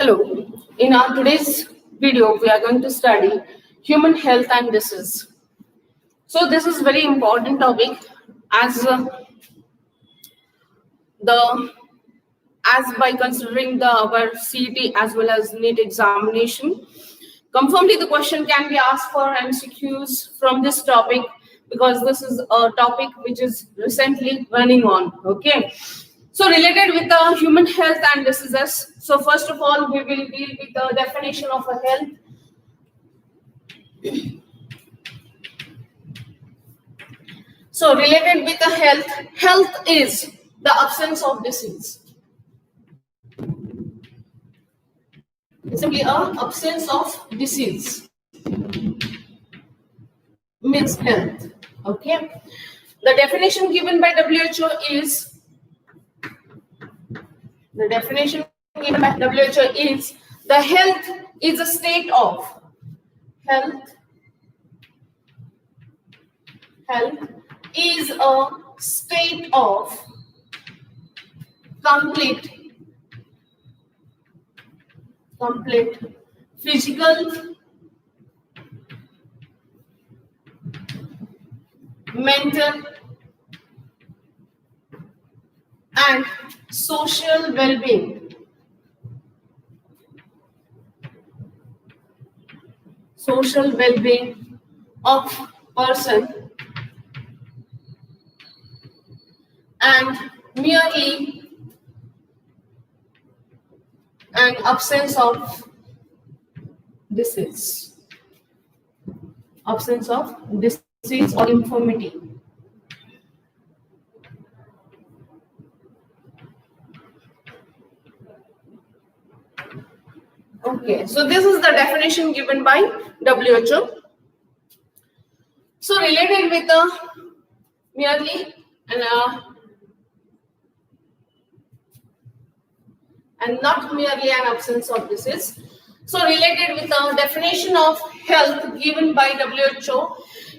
Hello, in our today's video, we are going to study human health and disease. So this is very important topic as by considering our CET as well as NEET examination. Confirmedly, the question can be asked for MCQs from this topic because this is a topic which is recently running on. Okay. So related with the human health and diseases. So first of all, we will deal with the definition of a health. So related with the health, health is the absence of disease. It's simply an absence of disease. Means health. Okay. The definition given by WHO is the health is a state of is a state of complete physical, mental and social well-being. Social well-being of person and merely an absence of disease. Absence of disease or infirmity. Okay, so this is the definition given by WHO. So related with the merely and not merely an absence of disease. So related with the definition of health given by WHO,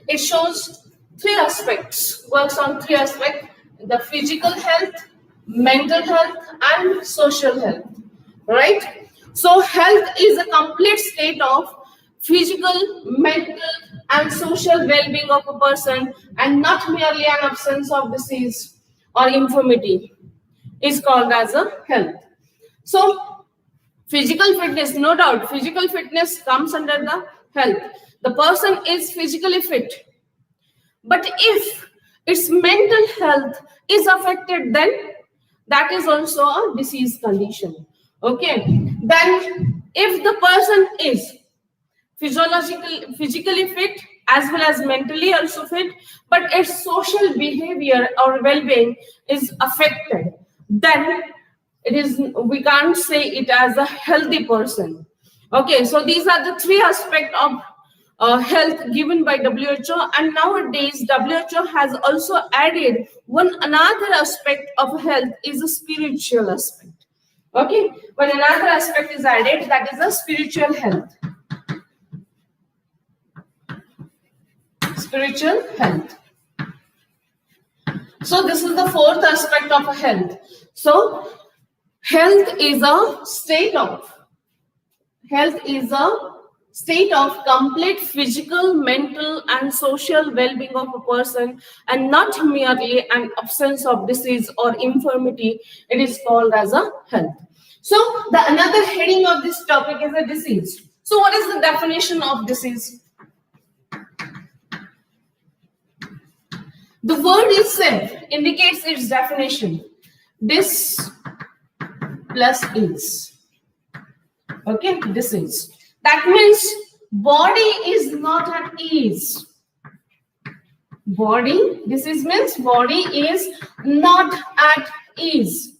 it shows three aspects, works on three aspects: the physical health, mental health and social health, right? So health is a complete state of physical, mental and social well-being of a person and not merely an absence of disease or infirmity is called as a health. So physical fitness, no doubt, physical fitness comes under the health. The person is physically fit. But if its mental health is affected, then that is also a disease condition. Okay. Then if the person is physically fit as well as mentally also fit, but its social behavior or well-being is affected, then we can't say it as a healthy person. Okay, so these are the three aspects of health given by WHO, and nowadays WHO has also added another aspect of health is a spiritual aspect. Okay, but another aspect is added, that is a spiritual health. Spiritual health. So this is the fourth aspect of health. So health is a state of complete physical, mental and social well-being of a person and not merely an absence of disease or infirmity. It is called as a health. So the another heading of this topic is a disease. So what is the definition of disease? The word itself indicates its definition. Dis plus is. Okay, disease. That means body is not at ease. Disease means body is not at ease.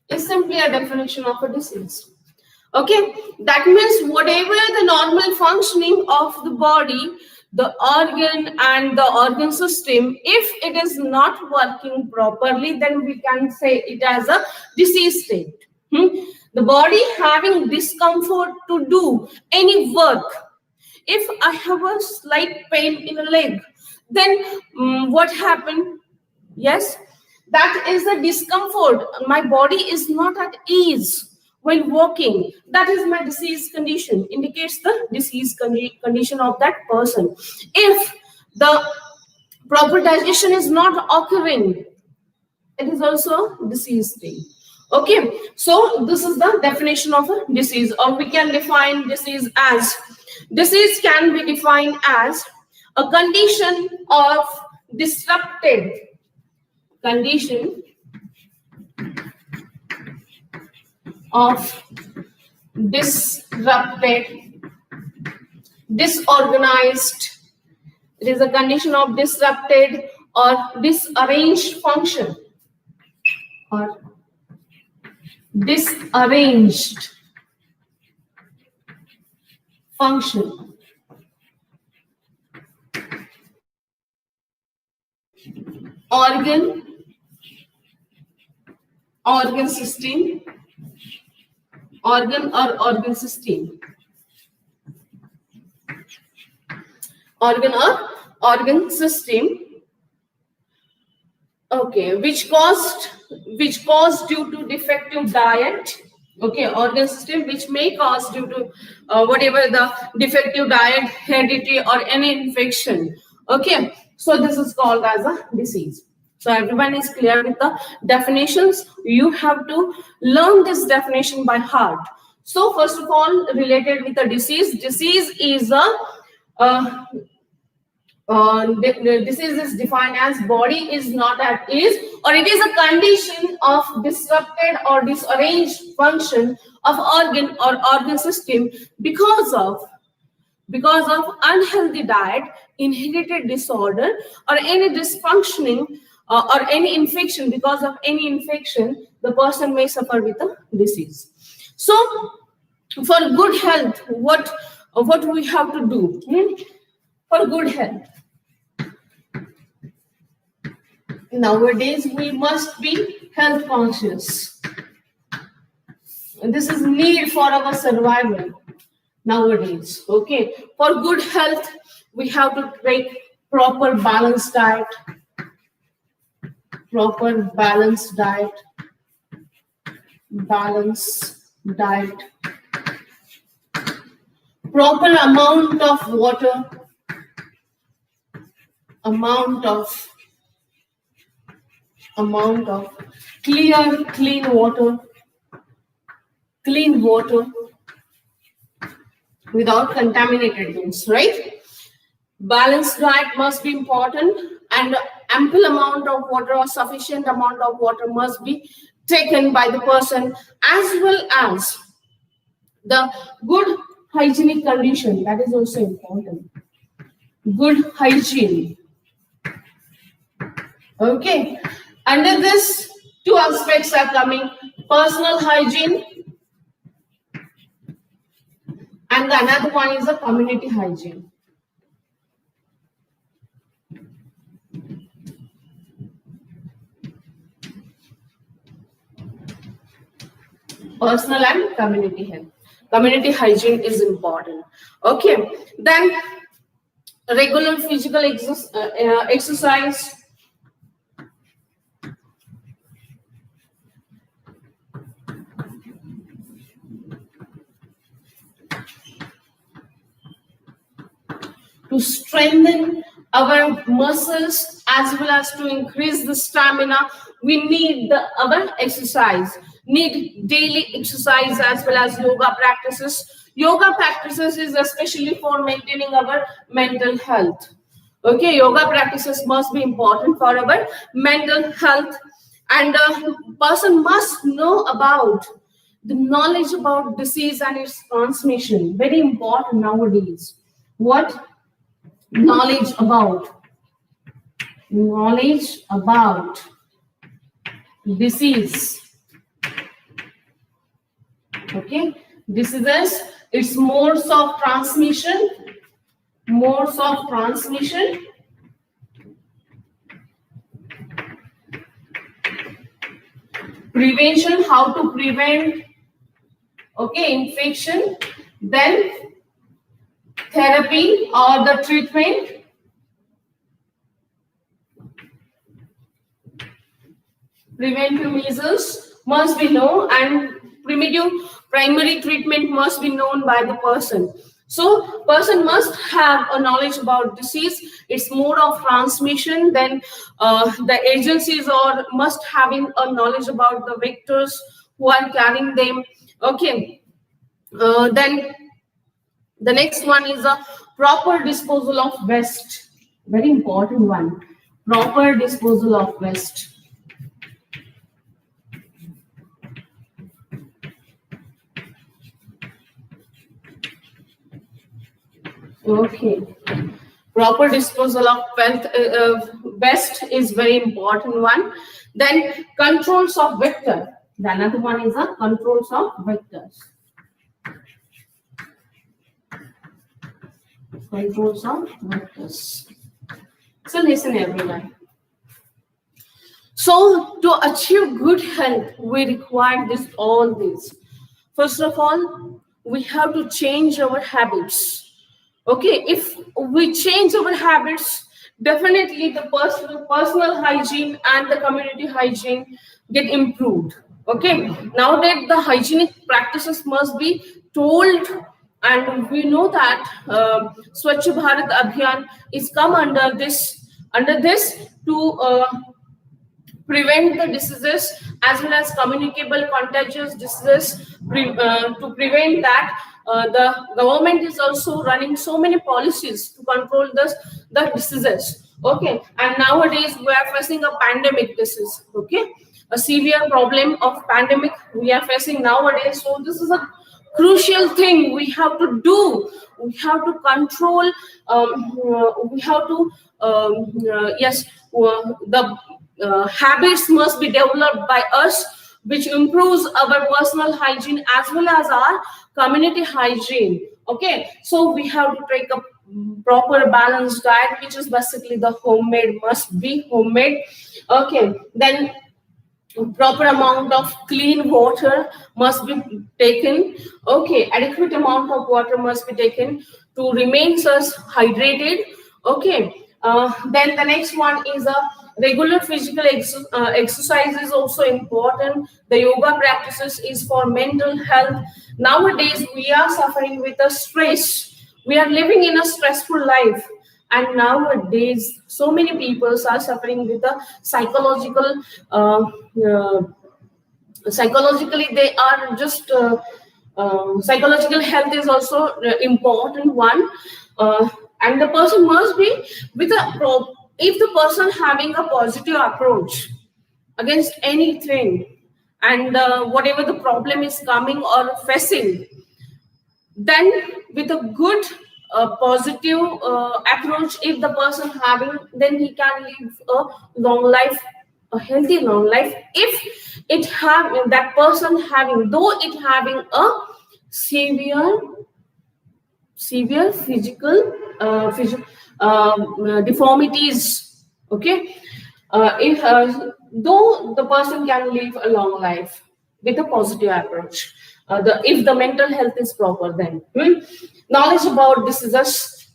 Is simply a definition of a disease. Okay, that means whatever the normal functioning of the body, the organ and the organ system, if it is not working properly, then we can say it as a disease state. The body having discomfort to do any work. If I have a slight pain in a leg, then what happened? Yes, That is the discomfort. My body is not at ease while walking. That is my disease condition, indicates the disease condition of that person. If the proper digestion is not occurring, it is also a disease thing. Okay, so this is the definition of a disease, or we can define disease can be defined as a condition of disrupted condition of disrupted, disorganized. It is a condition of disrupted or disarranged function, or disarranged function. Organ system, organ system, organ system. Okay, which caused due to defective diet. Okay, organ system which may cause due to whatever the defective diet, heredity, or any infection. Okay, so this is called as a disease. So everyone is clear with the definitions. You have to learn this definition by heart. So first of all, related with the disease is a disease is defined as body is not at ease, or it is a condition of disrupted or disarranged function of organ or organ system because of unhealthy diet, inherited disorder, or any dysfunctioning or any infection. Because of any infection, the person may suffer with a disease. So for good health, what we have to do for good health? Nowadays, we must be health conscious. This is need for our survival nowadays. Okay, for good health, we have to take proper balanced diet. Proper balanced diet. Proper amount of water. Amount of clean water without contaminated things, right? Balanced diet must be important, and ample amount of water or sufficient amount of water must be taken by the person, as well as the good hygienic condition. That is also important. Good hygiene. Okay, under this, two aspects are coming: personal hygiene, and the another one is the community hygiene. Personal and community health. Community hygiene is important. Okay, then regular physical exercise. To strengthen our muscles as well as to increase the stamina, we need our exercise. Need daily exercise as well as yoga practices. Yoga practices is especially for maintaining our mental health. Okay, yoga practices must be important for our mental health, and a person must know about the knowledge about disease and its transmission. Very important nowadays. What? Knowledge about disease. Okay, diseases, its modes of transmission, prevention, how to prevent, okay, infection, then therapy or the treatment, Preventive measures must be known, and primitive primary treatment must be known by the person. So person must have a knowledge about disease, its mode of transmission, then the agencies or must having a knowledge about the vectors who are carrying them. Okay, then the next one is a proper disposal of waste. Very important one. Proper disposal of waste. Okay. Proper disposal of waste is very important one. Then controls of vector. The another one is a controls of vectors. Controls of vectors. So listen everyone. So to achieve good health, we require all these. First of all, we have to change our habits. Okay, if we change our habits, definitely the personal hygiene and the community hygiene get improved. Okay, nowadays the hygienic practices must be told, and we know that Swachh Bharat Abhiyan is come under this to prevent the diseases as well as communicable contagious diseases. To prevent that, the government is also running so many policies to control the diseases. Okay, and nowadays we are facing a pandemic disease. Okay, a severe problem of pandemic we are facing nowadays. So this is a crucial thing we have to do. We have to control. We have to the habits must be developed by us, which improves our personal hygiene as well as our community hygiene. Okay, so we have to take a proper balanced diet, which is basically the homemade, must be homemade. Okay, then proper amount of clean water must be taken. Okay, adequate amount of water must be taken to remain us hydrated. Okay, then the next one is a regular physical exercise is also important. The yoga practices is for mental health. Nowadays we are suffering with a stress. We are living in a stressful life, and nowadays so many people are suffering with a psychologically they are just psychological health is also important one. And the person must be with if the person having a positive approach against anything, and whatever the problem is coming or facing, then with a good positive approach, if the person having, then he can live a long life, a healthy long life. If it have that person having, though it having a severe physical deformities. Okay, if though the person can live a long life with a positive approach, if the mental health is proper, then knowledge about diseases.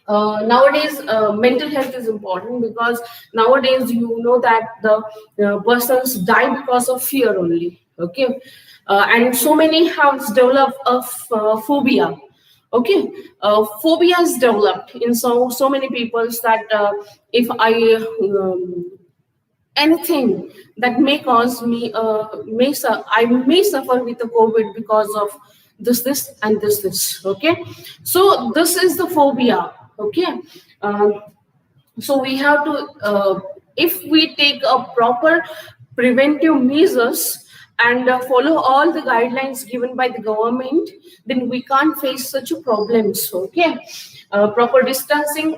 Nowadays mental health is important, because nowadays you know that the persons die because of fear only. Okay, and so many have developed a phobia. Okay, phobia is developed in so many people that if I anything that may cause me I may suffer with the COVID because of this and this. Okay, so this is the phobia. Okay, so we have to if we take a proper preventive measures and follow all the guidelines given by the government, then we can't face such a problems. Okay, proper distancing,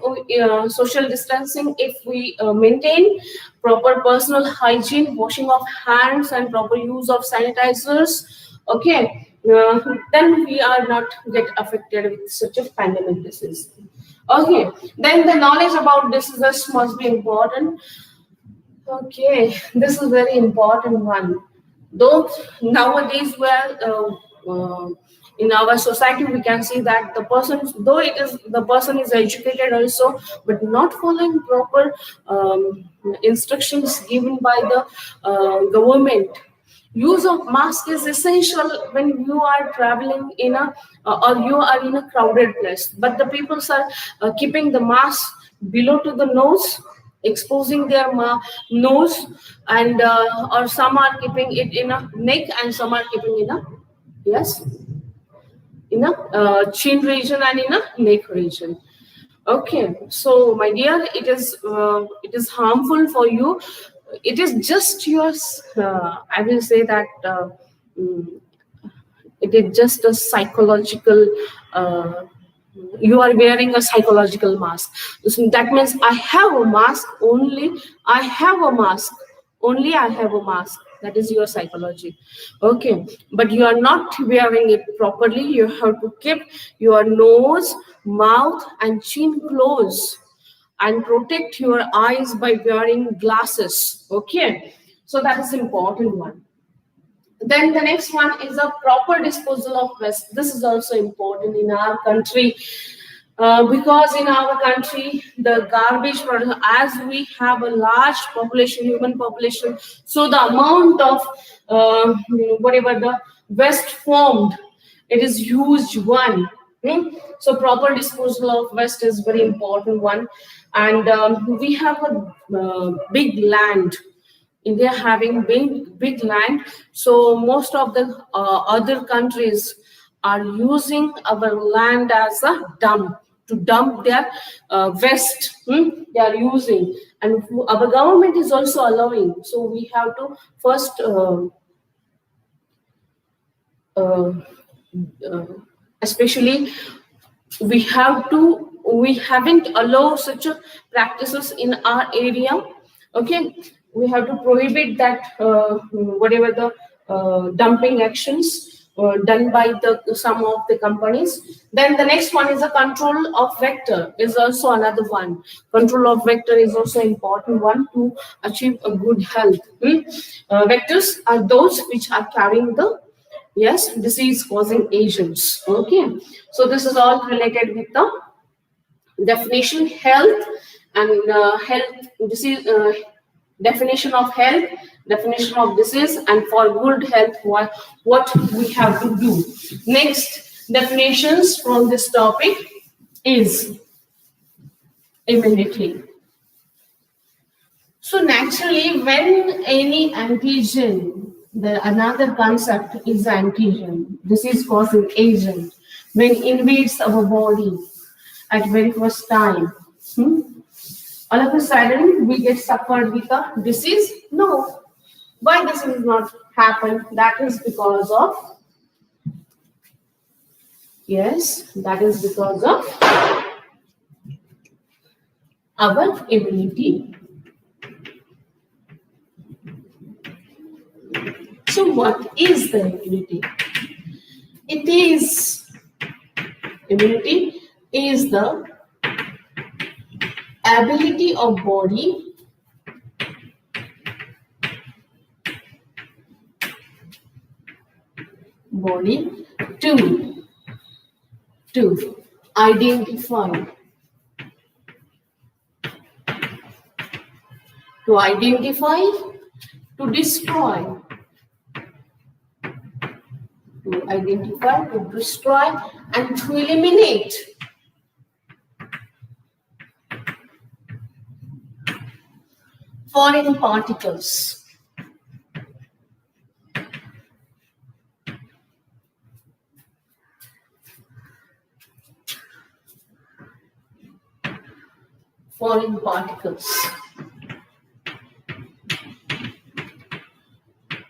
social distancing, if we maintain proper personal hygiene, washing of hands and proper use of sanitizers. Okay, then we are not get affected with such a pandemic disease. Okay, then the knowledge about diseases must be important. Okay, this is very important one. Though nowadays, well, in our society we can see that the person, though the person is educated also, but not following proper instructions given by the government. Use of mask is essential when you are traveling in a or you are in a crowded place, but the people are keeping the mask below to the nose, exposing their nose, and or some are keeping it in a neck and some are keeping in a, yes, in a chin region and in a neck region. Okay, so my dear, it is harmful for you. It is just yours. I will say that mm, it is just a psychological. You are wearing a psychological mask. So that means I have a mask only. I have a mask only. I have a mask. That is your psychology. Okay, but you are not wearing it properly. You have to keep your nose, mouth, and chin closed, and protect your eyes by wearing glasses. Okay, so that is important one. Then the next one is a proper disposal of waste. This is also important in our country, because in our country the garbage product, as we have a large population, human population, so the amount of whatever the waste formed, it is huge one. So proper disposal of waste is very important one. And we have a big land. India having big land, so most of the other countries are using our land as a dump, to dump their waste. They are using, and our government is also allowing. So we have to first especially we haven't allowed such a practices in our area. Okay, we have to prohibit that whatever the dumping actions done by some of the companies. Then the next one is a control of vector, is also another one. Control of vector is also important one to achieve a good health. Vectors are those which are carrying the, yes, disease causing agents. Okay, so this is all related with the definition health and health disease, definition of health, definition of disease, and for good health what we have to do. Next definitions from this topic is immunity. So naturally, when any antigen, the another concept is antigen, disease causing agent, when invades our body at very first time, all of a sudden we get suffered with a disease? No. Why this will not happen? That is because of, yes, that is because of our immunity. So what is the immunity? Immunity is the ability of body to identify, to destroy, and to eliminate foreign particles.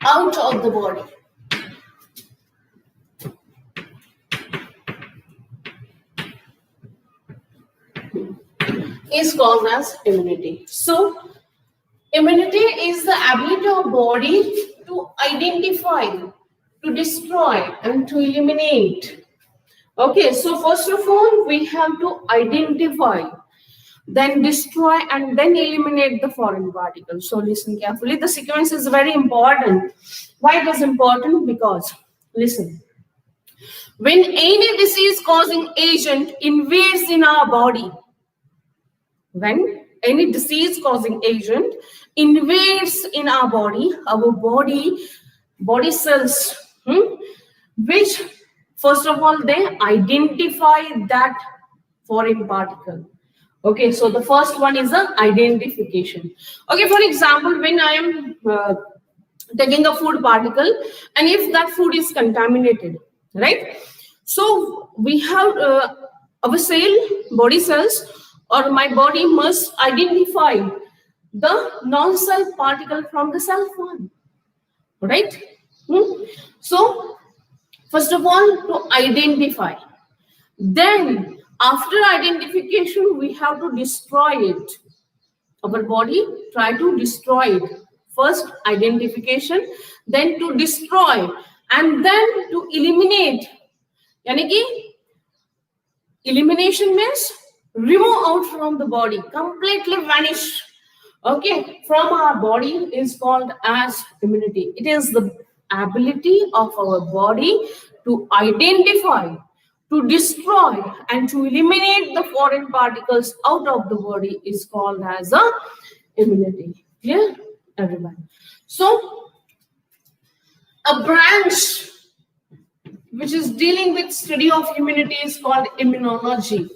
Out of the body. Is called as immunity. So immunity is the ability of body to identify, to destroy, and to eliminate. Okay, so first of all, we have to identify, then destroy, and then eliminate the foreign particles. So listen carefully. The sequence is very important. Why it is important? Because, listen, When any disease causing agent invades in our body, when any disease causing agent invades in our body cells, which first of all they identify that foreign particle. Okay, so the first one is the identification. Okay, for example, when I am taking a food particle, and if that food is contaminated, right? So we have our body cells, or my body must identify the non-self particle from the self one, right? So first of all, to identify. Then after identification, we have to destroy it. Our body try to destroy it. First identification, then to destroy, and then to eliminate. Yani ki elimination means remove out from the body, completely vanish. Okay, from our body is called as immunity. It is the ability of our body to identify, to destroy, and to eliminate the foreign particles out of the body is called as a immunity. Clear, everyone? So, a branch which is dealing with study of immunity is called immunology.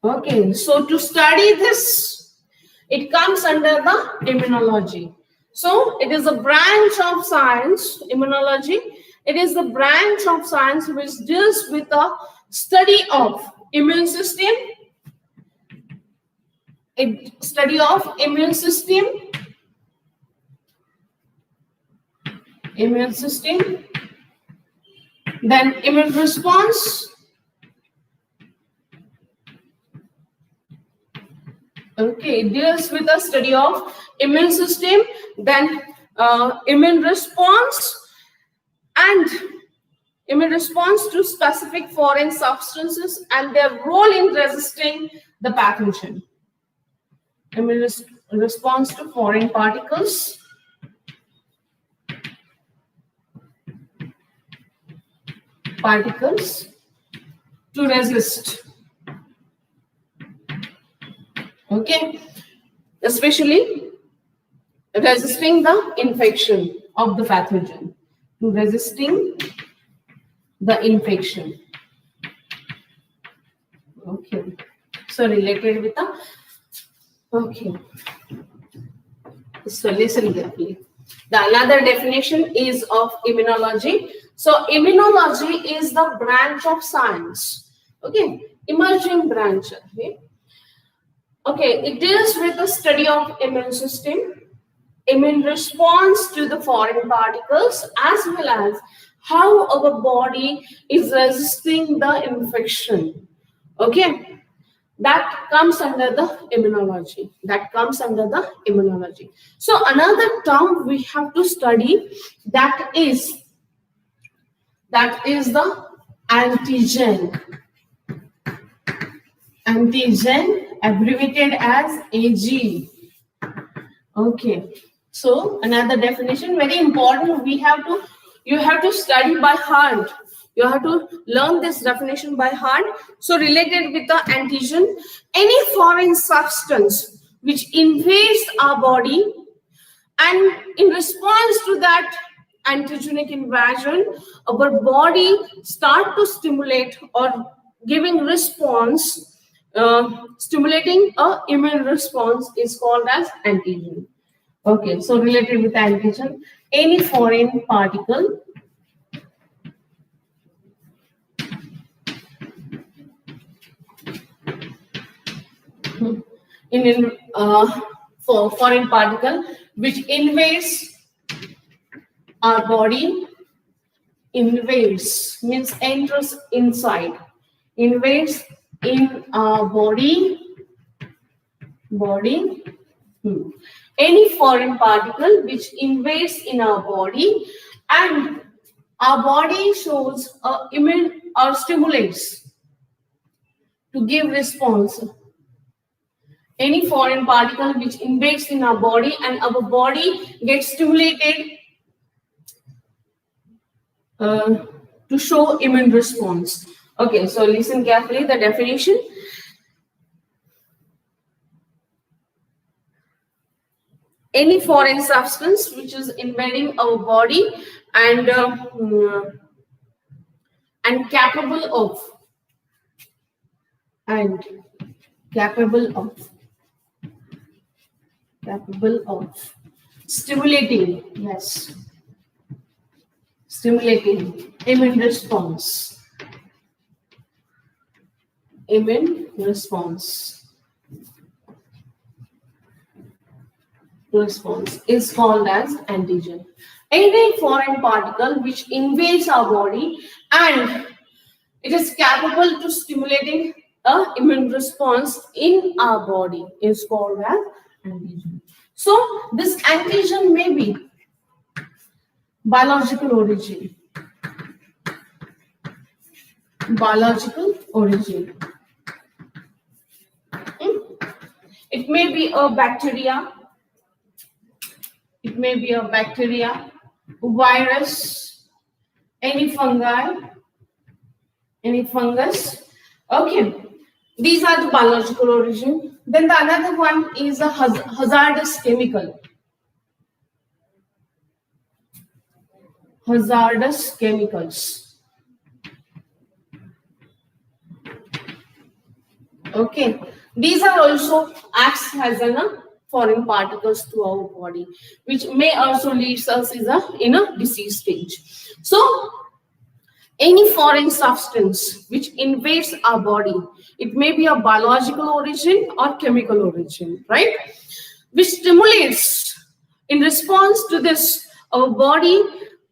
Okay, so to study this, it comes under the immunology. So it is a branch of science, immunology. It is the branch of science which deals with the study of immune system, study of immune system, then immune response, okay, it deals with the study of immune system, then immune response, and immune response to specific foreign substances and their role in resisting the pathogen. Immune response to foreign particles, to resist. Okay, especially resisting the infection of the pathogen, to resisting the infection. Okay, so related with the, okay, so listen carefully. The another definition is of immunology. So immunology is the branch of science, okay, emerging branch. Okay, it deals with the study of immune system, immune response to the foreign particles, as well as how our body is resisting the infection. Okay, that comes under the immunology. So another term we have to study, that is the antigen. Antigen, abbreviated as AG. Okay, so another definition, very important. You have to study by heart. You have to learn this definition by heart. So related with the antigen, any foreign substance which invades our body, and in response to that antigenic invasion, our body start to stimulate or giving response, stimulating a immune response is called as antigen. Okay, so related with antigen, any foreign particle for foreign particle which invades our body, invades means enters inside, invades in our body, any foreign particle which invades in our body, and our body shows immune or stimulates to give response. Any foreign particle which invades in our body and our body gets stimulated to to show immune response. Okay, so listen carefully, the definition. Any foreign substance which is invading our body and capable of stimulating, yes, stimulating immune response. Immune response is called as antigen. Any foreign particle which invades our body and it is capable to stimulating a immune response in our body is called as antigen. So this antigen may be biological origin. It may be a bacteria. It may be a bacteria, virus, any fungi, any fungus. Okay, these are the biological origin. Then the another one is a hazardous chemical. Hazardous chemicals. Okay, these are also acts as a foreign particles to our body, which may also leads us in a disease stage. So any foreign substance which invades our body, it may be a biological origin or chemical origin, right? Which stimulates, in response to this, our body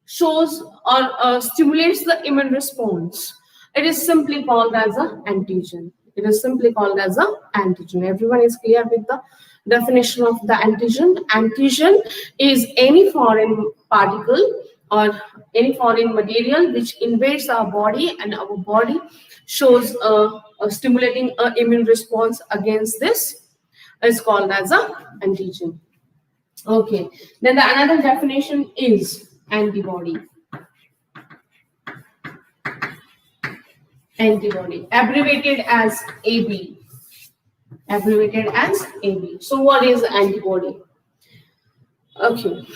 shows or stimulates the immune response. It is simply called as an antigen. Everyone is clear with the definition of the antigen? Antigen is any foreign particle or any foreign material which invades our body and our body shows a stimulating an immune response against this is called as an antigen. Okay, then the another definition is antibody. Abbreviated as AB. So what is antibody? Okay.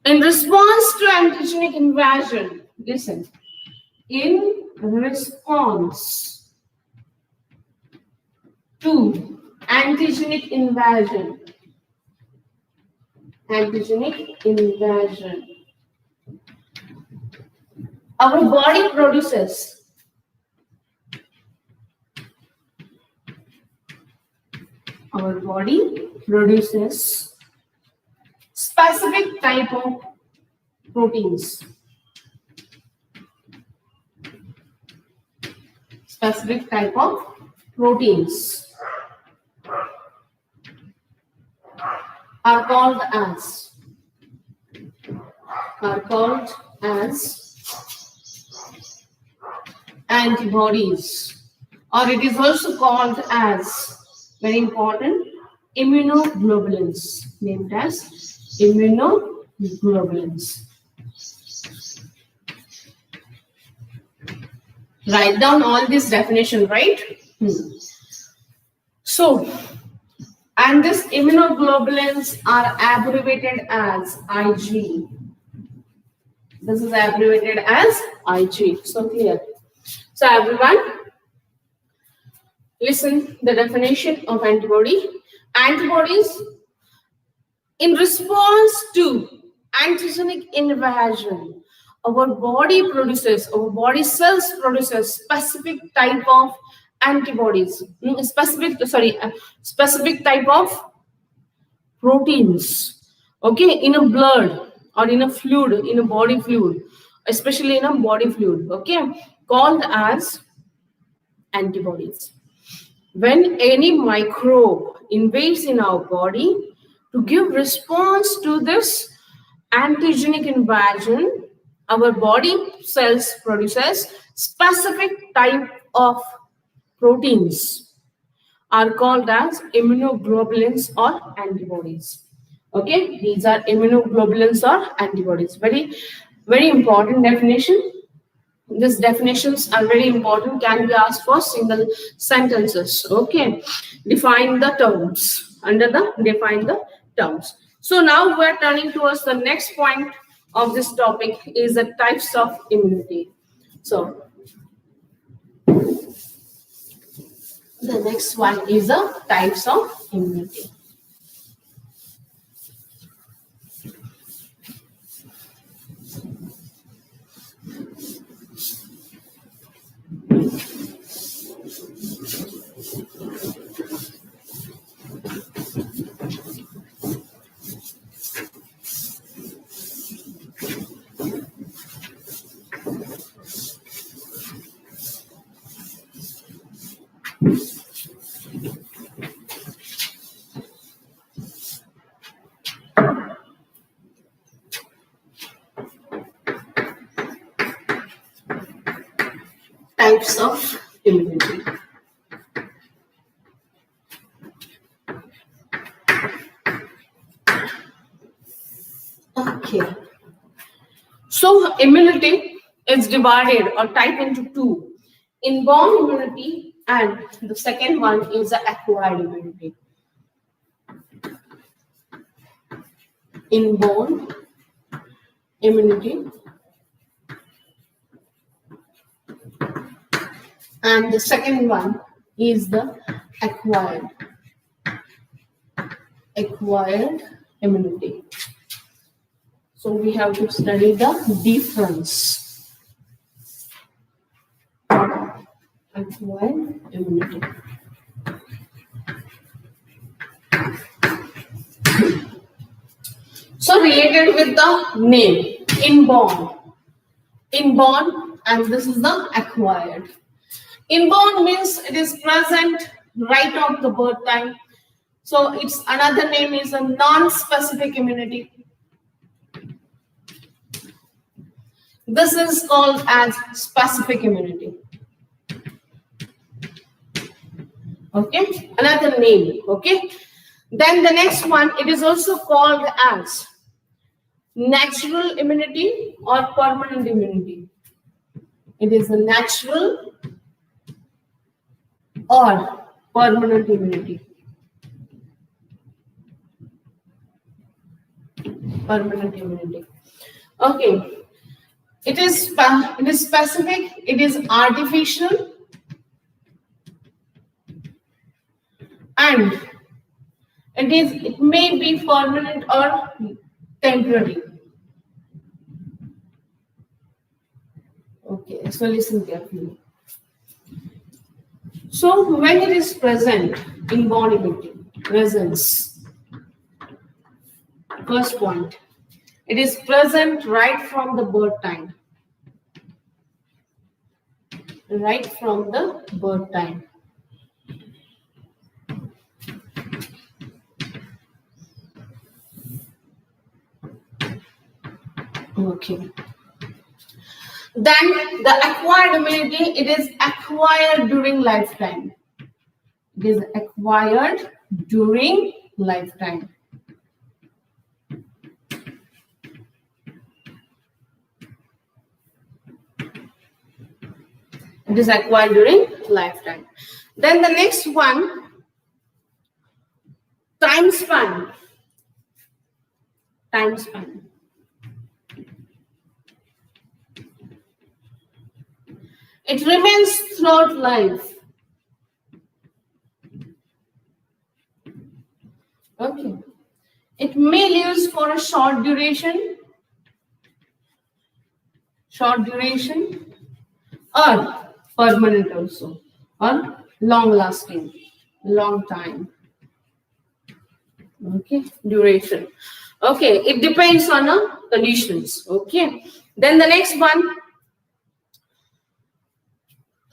In response to antigenic invasion, listen. In response to antigenic invasion, our body produces specific type of proteins. Are called as antibodies, or it is also called as, very important, immunoglobulins, named as immunoglobulins. Write down all this definition, right? So, and these immunoglobulins are abbreviated as Ig. This is abbreviated as Ig. So clear. So everyone, listen the definition of antibody. Antibodies, in response to antigenic invasion, our body cells produces specific type of antibodies, specific type of proteins, okay, in a blood or in a fluid, in a body fluid, especially in a body fluid, okay, called as antibodies. When any microbe invades in our body, to give response to this antigenic invasion, our body cells produces specific type of proteins, are called as immunoglobulins or antibodies. Okay, these are immunoglobulins or antibodies. Very, very important definition. These definitions are very important, can be asked for single sentences. Okay, define the terms. Under the define the terms. So now we're turning towards the next point of this topic is the types of immunity. So the next one is the types of immunity. Types of immunity. Okay. So immunity is divided or type into two. Inborn immunity and the second one is the acquired immunity. Inborn immunity and the second one is the acquired immunity. So we have to study the difference. Acquired immunity. So related with the name, inborn. Inborn, and this is the acquired. Inborn means it is present right off the birth time. So its another name is a non-specific immunity. This is called as specific immunity. Okay, another name. Okay, then the next one, it is also called as natural immunity or permanent immunity. It is a natural or permanent immunity. Permanent immunity. Okay. It is specific, it is artificial, and it may be permanent or temporary. Okay, so listen carefully. So when it is present, inborn immunity, presence. First point, it is present right from the birth time. Right from the birth time. Okay. Then the acquired immunity, it is acquired during lifetime. It is acquired during lifetime. It is acquired during lifetime. Then the next one, time span. Time span. It remains throughout life. Okay. It may last for a short duration, or permanent also, or long lasting, long time. Okay, duration. Okay, it depends on the conditions. Okay, then the next one,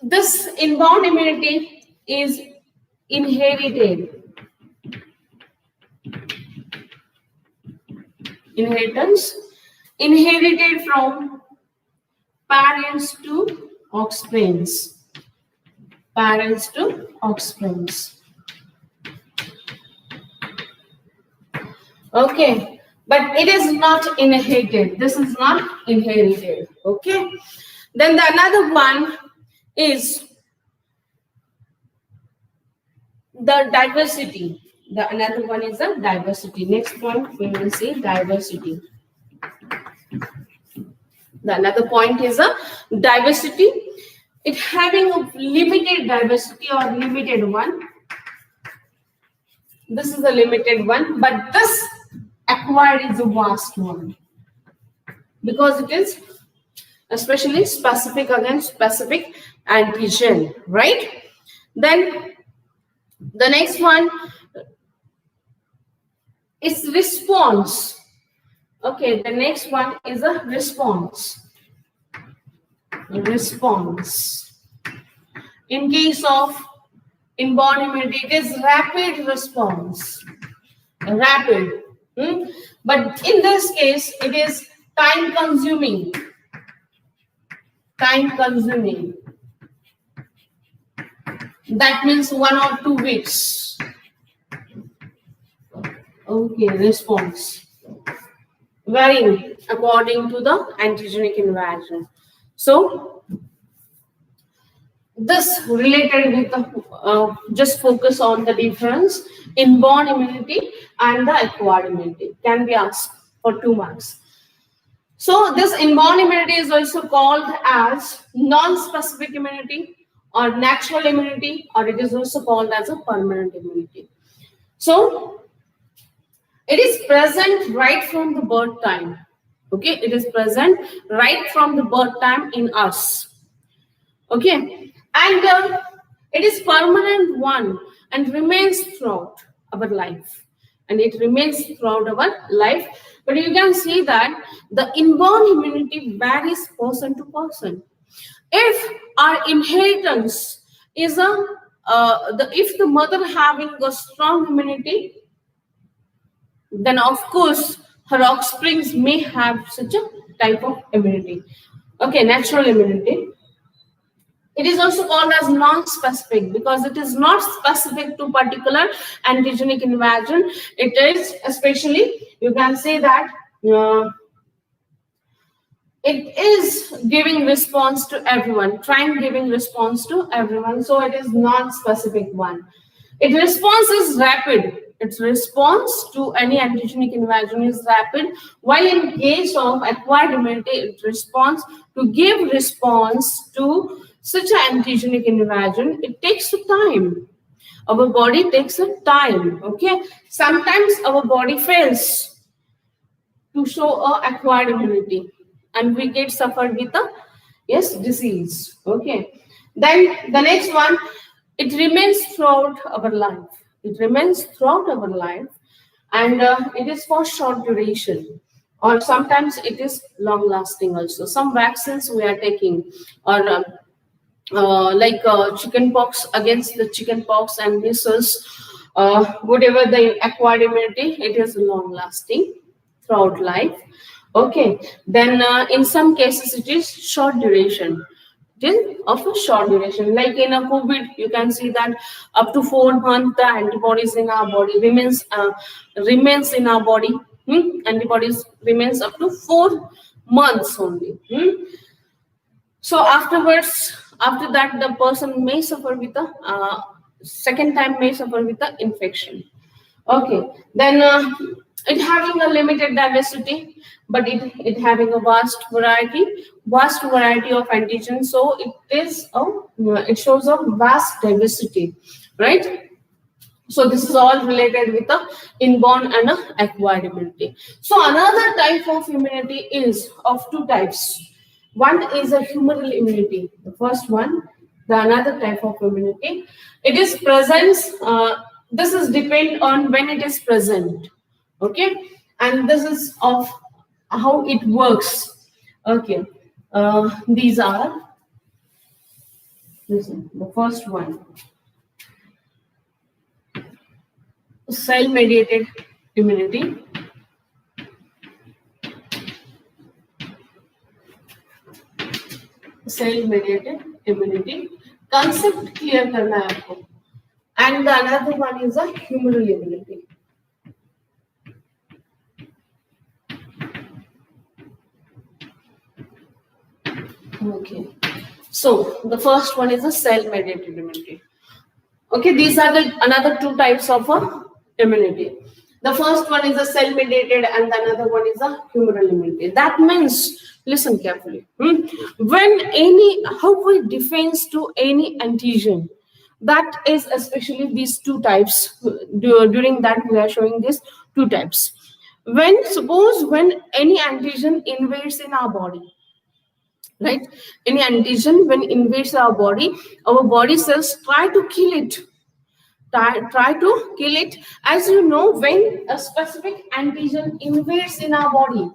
this inborn immunity is inherited. Inheritance, inherited from parents to offsprings. Parents to offsprings. Okay, but it is not inherited. This is not inherited. Okay. Then the another one is the diversity. The another one is the diversity. Next point we will see diversity. The another point is a diversity. It having a limited diversity or limited one. This is a limited one, but this acquired is a vast one because it is especially specific against specific antigen, right? Then the next one is response. Okay, the next one is a response. Response. In case of inborn immunity, it is rapid response. Rapid. But in this case, it is time consuming. Time consuming. That means 1 or 2 weeks. Okay, response. Varying according to the antigenic invasion. So, this related with the, just focus on the difference inborn immunity and the acquired immunity. Can be asked for 2 marks. So, this inborn immunity is also called as non-specific immunity or natural immunity, or it is also called as a permanent immunity. So, it is present right from the birth time. Okay, it is present right from the birth time in us. Okay, and it is permanent one and remains throughout our life. And it remains throughout our life. But you can see that the inborn immunity varies person to person. If our inheritance is if the mother having a strong immunity, then of course her offsprings may have such a type of immunity. Okay, natural immunity. It is also called as non-specific because it is not specific to particular antigenic invasion. It is especially, you can say that it is giving response to everyone, trying giving response to everyone. So it is non-specific one. Its response is rapid. Its response to any antigenic invasion is rapid, while in case of acquired immunity, it responds to give response to such an antigenic invasion. It takes time. Our body takes a time. Okay, sometimes our body fails to show a acquired immunity, and we get suffered with a disease. Okay, then the next one, it remains throughout our life. It remains throughout our life, and it is for short duration, or sometimes it is long lasting also. Some vaccines we are taking, or like chicken pox, against the chicken pox and measles, whatever the acquired immunity, it is long lasting throughout life. Okay, then in some cases it is short duration. Of a short duration, like in a COVID, you can see that up to 4 months the antibodies in our body remains in our body. Antibodies remains up to 4 months only. So afterwards, after that, the person may suffer with a second time may suffer with the infection. Okay, then it having a limited diversity, but it having a vast variety of antigens. So it shows a vast diversity, right? So this is all related with the inborn and acquired immunity. So another type of immunity is of 2 types. One is a humoral immunity. The first one, the another type of immunity. It is presence. This is depend on when it is present. Okay, and this is of how it works. Okay, these are. Listen, the first one, cell-mediated immunity. Cell-mediated immunity. Concept clear करना है आपको. And the another one is a humoral immunity. Okay. So the first one is a cell-mediated immunity. Okay, these are the another two types of immunity. The first one is a cell-mediated, and the another one is a humoral immunity. That means, listen carefully. When how we defense to any antigen, that is especially these two types. During that, we are showing these two types. When any antigen invades in our body, right? Any antigen when invades our body cells try to kill it. Try to kill it. As you know, when a specific antigen invades in our body,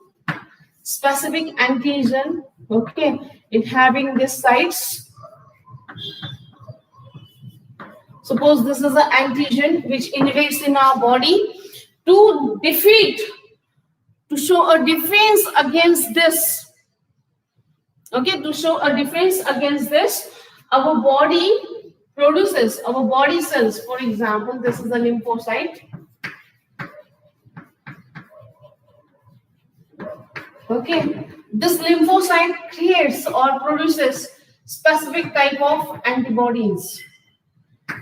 specific antigen, okay, it having these sites. Suppose this is an antigen which invades in our body. To defeat, to show a defense against this, okay, to show a defense against this, our body produces, our body cells, for example, this is a lymphocyte. Okay, this lymphocyte creates or produces specific type of antibodies.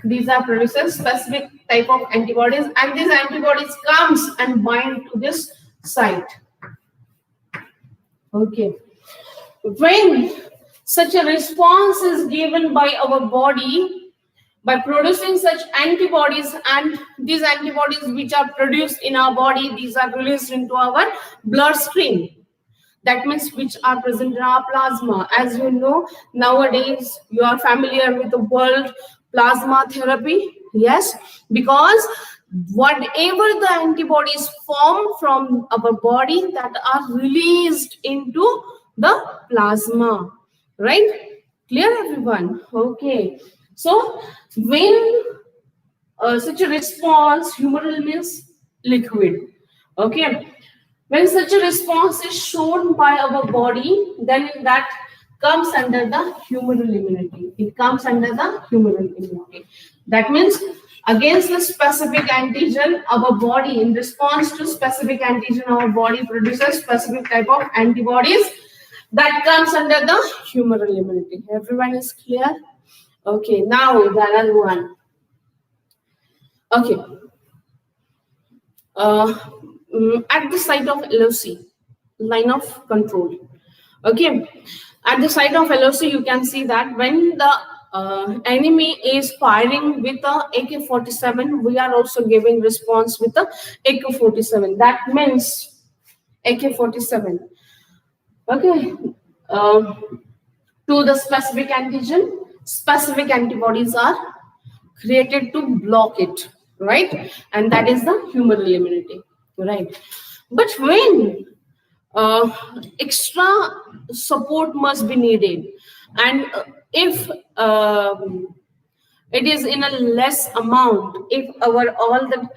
These are produces specific type of antibodies, and these antibodies comes and bind to this site. Okay. When such a response is given by our body by producing such antibodies, and these antibodies which are produced in our body, these are released into our bloodstream. That means which are present in our plasma. As you know, nowadays you are familiar with the word plasma therapy. Yes, because whatever the antibodies form from our body that are released into the plasma, right? Clear, everyone? Okay. So when such a response, humoral means liquid. Okay. When such a response is shown by our body, then that comes under the humoral immunity. It comes under the humoral immunity. That means against the specific antigen, our body, in response to specific antigen, our body produces specific type of antibodies. That comes under the humoral immunity. Everyone is clear? Okay, now the another one. Okay. At the site of LOC, line of control. Okay, at the site of LOC, you can see that when the enemy is firing with the AK-47, we are also giving response with the AK-47. That means AK-47. Okay, to the specific antigen, specific antibodies are created to block it, right? And that is the humoral immunity, right? But when extra support must be needed, and if it is in a less amount, if our all the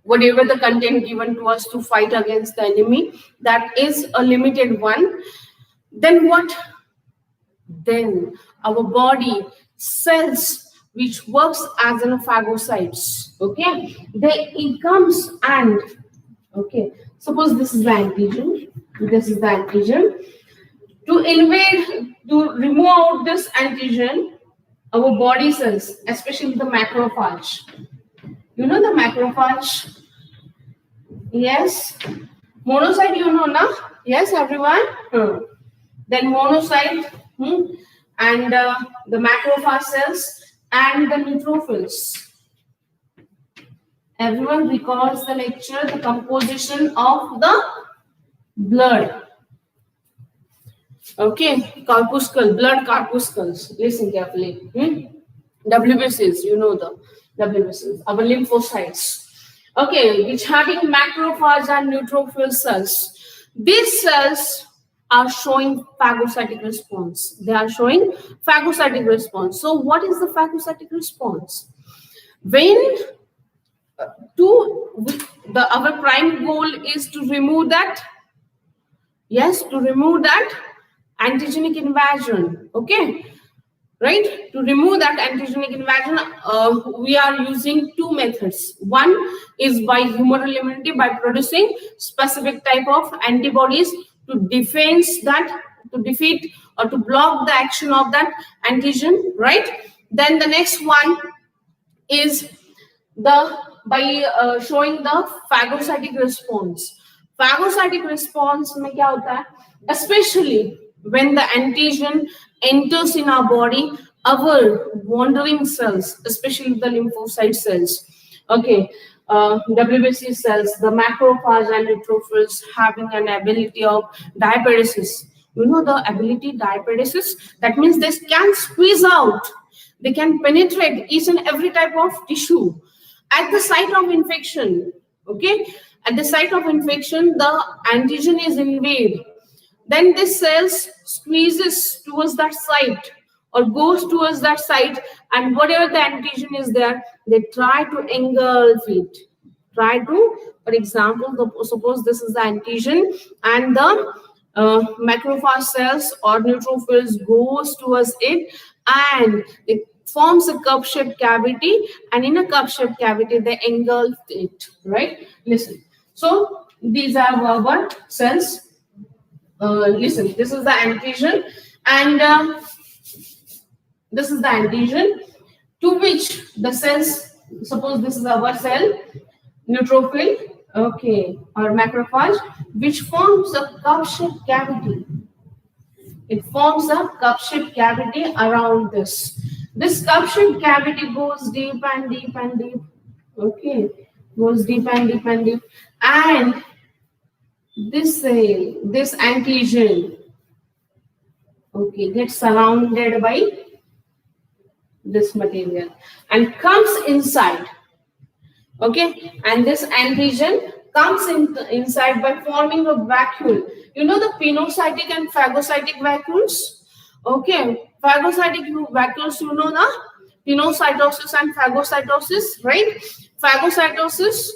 whatever the content given to us to fight against the enemy, that is a limited one, then what? Then our body cells which works as in phagocytes, okay, it comes and, okay, suppose this is the antigen, this is the antigen. To invade, to remove out this antigen, our body cells, especially the macrophage. You know the macrophage? Yes. Monocyte, you know, na? Yes, everyone? Then monocyte, and the macrophage cells and the neutrophils. Everyone recalls the lecture, the composition of the blood. Okay, corpuscle, blood corpuscles. Listen carefully. WBCs, you know the WBCs, our lymphocytes. Okay, which having macrophage and neutrophil cells. These cells are showing phagocytic response. They are showing phagocytic response. So what is the phagocytic response? When our prime goal is to remove that, yes, to remove that antigenic invasion. Okay, right? To remove that antigenic invasion, we are using two methods. One is by humoral immunity, by producing specific type of antibodies to defeat or to block the action of that antigen, right? Then the next one is the by showing the phagocytic response. Phagocytic response में क्या होता है? Especially when the antigen enters in our body, our wandering cells, especially the lymphocyte cells, okay, WBC cells, the macrophage and neutrophils having an ability of diaperesis. You know the ability diaperesis? That means they can squeeze out, they can penetrate each and every type of tissue at the site of infection. Okay, at the site of infection, the antigen is invaded. Then this cells squeezes towards that site or goes towards that site, and whatever the antigen is there, they try to engulf it. Try to, for example, suppose this is the antigen, and the macrophage cells or neutrophils goes towards it, and it forms a cup-shaped cavity, and in a cup-shaped cavity they engulf it, right? Listen, so these are our cells. Listen, this is the antigen, and this is the antigen to which the cells, suppose this is our cell, neutrophil, okay, or macrophage, which forms a cup-shaped cavity. It forms a cup-shaped cavity around this. This cup-shaped cavity goes deep and deep and deep. Okay, goes deep and deep and deep, and this cell, this antigen, okay, gets surrounded by this material and comes inside. Okay, and this antigen comes inside by forming a vacuole. You know the pinocytic and phagocytic vacuoles? Okay, phagocytic vacuoles, you know the pinocytosis and phagocytosis, right? Phagocytosis,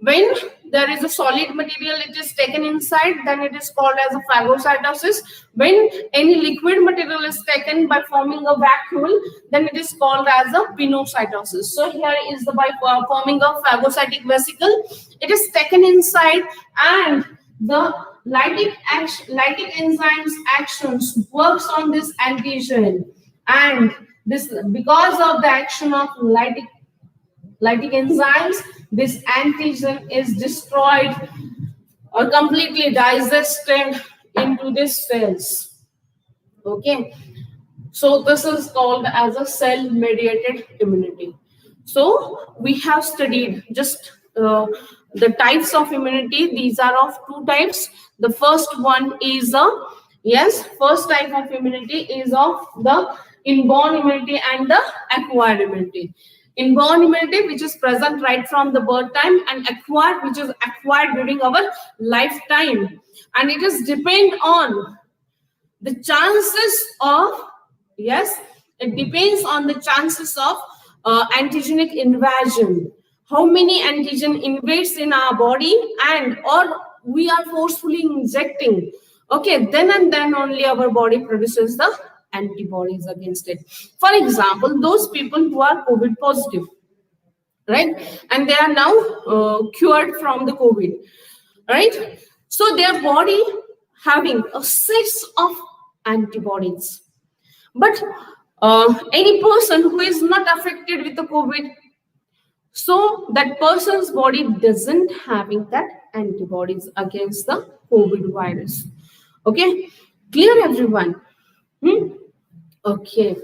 when there is a solid material, it is taken inside, then it is called as a phagocytosis. When any liquid material is taken by forming a vacuole, then it is called as a pinocytosis. So here is the by forming a phagocytic vesicle. It is taken inside, and the lytic enzymes actions works on this antigen, and this, because of the action of lytic enzymes, this antigen is destroyed or completely digested into these cells. Okay, so this is called as a cell mediated immunity. So we have studied just the types of immunity. These are of two types. The first one is first type of immunity is of the inborn immunity and the acquired immunity. Inborn immunity, which is present right from the birth time, and acquired, which is acquired during our lifetime, and it is depend on the chances of, it depends on the chances of antigenic invasion. How many antigen invades in our body, and or we are forcefully injecting. Okay, then and then only our body produces the antibodies against it. For example, those people who are COVID positive, right, and they are now cured from the COVID, right? So their body having a set of antibodies, but any person who is not affected with the COVID, so that person's body doesn't having that antibodies against the COVID virus. Okay, clear everyone? Okay,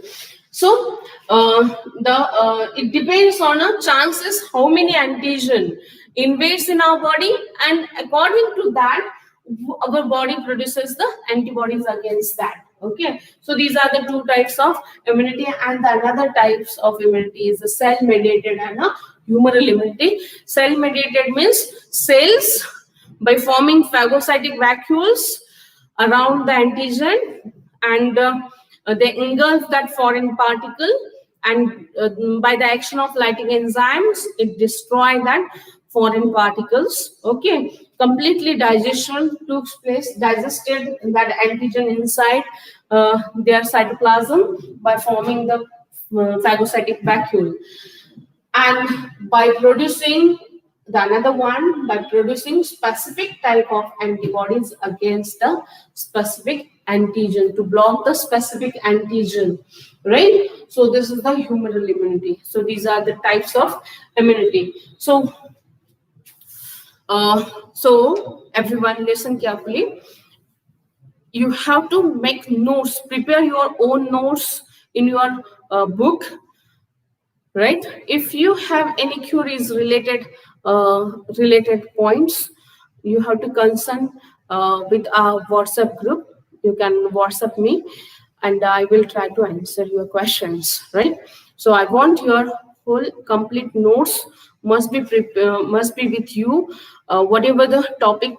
so it depends on our chances how many antigen invades in our body, and according to that our body produces the antibodies against that. Okay, so these are the two types of immunity, and the another types of immunity is the cell mediated and a humoral immunity. Cell mediated means cells by forming phagocytic vacuoles around the antigen, and they engulf that foreign particle, and by the action of lytic enzymes, it destroy that foreign particles. Okay, completely digestion took place, digested that antigen inside their cytoplasm by forming the phagocytic vacuole, and by producing the another one by producing specific type of antibodies against the specific antigen to block the specific antigen, right? So this is the humoral immunity. So these are the types of immunity. So everyone listen carefully. You have to make notes, prepare your own notes in your book, right? If you have any queries related points, you have to concern with our WhatsApp group. You can WhatsApp me, and I will try to answer your questions, right? So I want your whole complete notes must be with you. Whatever the topic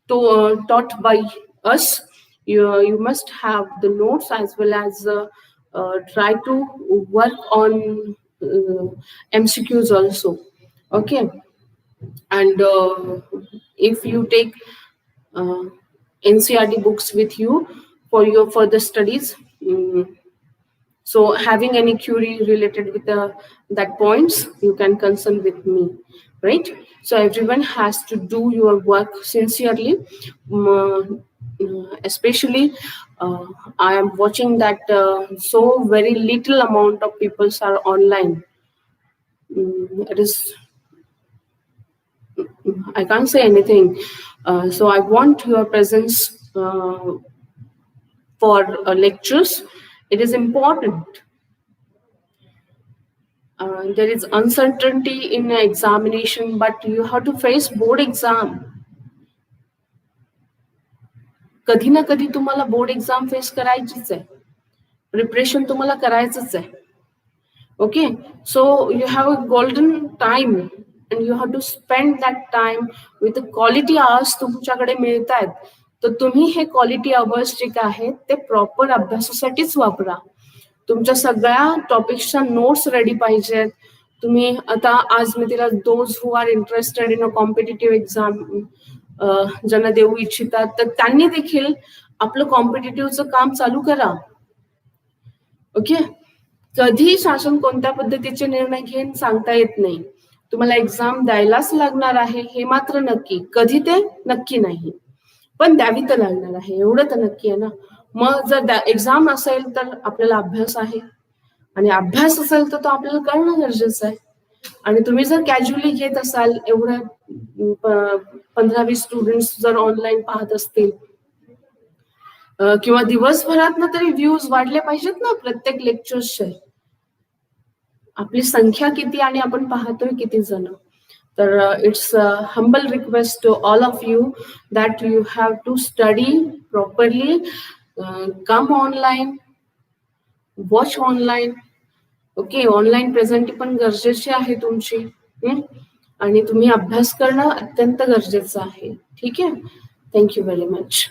taught by us, you must have the notes, as well as try to work on MCQs also. Okay, and if you take uh, NCRT books with you for your further studies, so having any query related with that points, you can concern with me, right? So everyone has to do your work sincerely. Especially, I am watching that so very little amount of peoples are online. It is, I can't say anything. So I want your presence for lectures. It is important. There is uncertainty in examination, but you have to face board exam. कधी ना कधी तुम्हाला board exam face करायचीच आहे, preparation तुम्हाला करायचंच आहे. Okay, so you have a golden time and you have to spend that time with the quality hours तुमच्याकडे मिळत आहेत. तर तुम्ही हे क्वालिटी अवर्स जे आहेत ते प्रॉपर अभ्यासासाठीच वापरा. तुमच्या सगळ्या टॉपिक्सच्या नोट्स रेडी पाहिजेत. तुम्ही आता आज मी तिला those who are interested in a competitive exam ज्यांना देऊ इच्छितात, तर त्यांनी देखील आपलं कॉम्पिटिटिव्हचं काम चालू करा. ओके, कधी शासन कोणत्या पद्धतीचे निर्णय घेईन सांगता येत नाही. तुम्हाला एक्झाम द्यायलाच लागणार आहे हे मात्र नक्की. कधी ते नक्की नाही, पण द्यावी तर लागणार आहे एवढं तर नक्की आहे ना. मग जर एक्झाम असेल तर आपल्याला अभ्यास आहे, आणि अभ्यास असेल तर तो आपल्याला करणं गरजेचं आहे. आणि तुम्ही जर कॅज्युअली घेत असाल, एवढं 15-20 स्टुडंट्स जर ऑनलाईन पाहत असतील, किंवा दिवसभरात ना तरी व्ह्यूज वाढले पाहिजेत ना प्रत्येक लेक्चर्सचे. आपली संख्या किती आणि आपण पाहतोय किती जण. तर it's humble request to all of you that you have to study properly, come online, watch online. Okay, online presenty पण गरजेची आहे तुमची, आणि तुम्ही अभ्यास करणं अत्यंत गरजेचं आहे. ठीक आहे, थँक्यू व्हेरी मच.